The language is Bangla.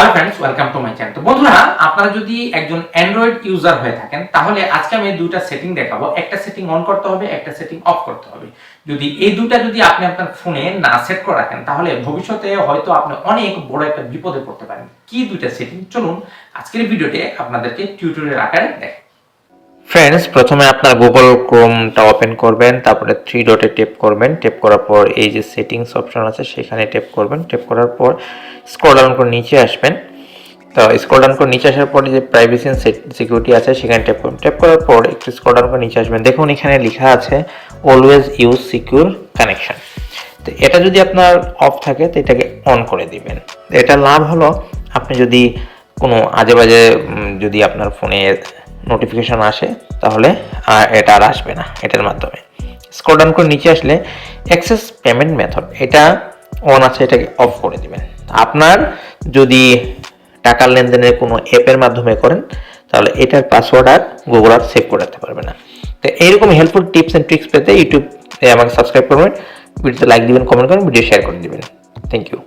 Hello friends, welcome to my channel. তো বন্ধুরা, আপনারা যদি একজন অ্যান্ড্রয়েড ইউজার হয়ে থাকেন তাহলে আজকে আমি দুইটা সেটিং দেখাবো। একটা সেটিং অন করতে হবে, একটা সেটিং অফ করতে হবে। যদি এই দুইটা আপনি আপনার ফোনে না সেট করে রাখেন তাহলে ভবিষ্যতে হয়তো আপনি অনেক বড় একটা বিপদে পড়তে পারেন। কি দুইটা সেটিং, চলুন আজকের ভিডিওতে আপনাদেরকে টিউটোরিয়াল আকারে দেখাই। ফ্রেন্ডস, প্রথমে আপনার গুগল ক্রোমটা ওপেন করবেন, তারপরে থ্রি ডটে টেপ করবেন। টেপ করার পর এই যে সেটিংস অপশন আছে সেখানে টেপ করবেন। টেপ করার পর স্ক্রল ডাউন করে নিচে আসবেন। তো স্ক্রল ডাউন করে নিচে আসার পর যে প্রাইভেসি এন্ড সিকিউরিটি আছে সেখানে টেপ করবেন। টেপ করার পর একটু স্ক্রল ডাউন করে নিচে আসবেন। দেখুন এখানে লেখা আছে অলওয়েজ ইউজ সিকিউর কানেকশন। তো এটা যদি আপনার অফ থাকে তো এটাকে অন করে দিবেন। এটা লাভ হলো আপনি যদি কোনো আজে বাজে যদি আপনার ফোনে নোটিফিকেশন আসে তাহলে এটা আর আসবে না এটার মাধ্যমে। স্ক্রল ডাউন করে নিচে আসলে অ্যাক্সেস পেমেন্ট মেথড এটা অন আছে, এটাকে অফ করে দিবেন। আপনার যদি টাকার লেনদেনের কোনো অ্যাপের মাধ্যমে করেন তাহলে এটার পাসওয়ার্ড আর গুগল আর সেভ করে রাখতে পারবে না। তো এইরকম হেল্পফুল টিপস অ্যান্ড ট্রিক্স পেতে ইউটিউবে আমাকে সাবস্ক্রাইব করবেন, ভিডিওতে লাইক দিবেন, কমেন্ট করবেন, ভিডিও শেয়ার করে দিবেন। Thank you.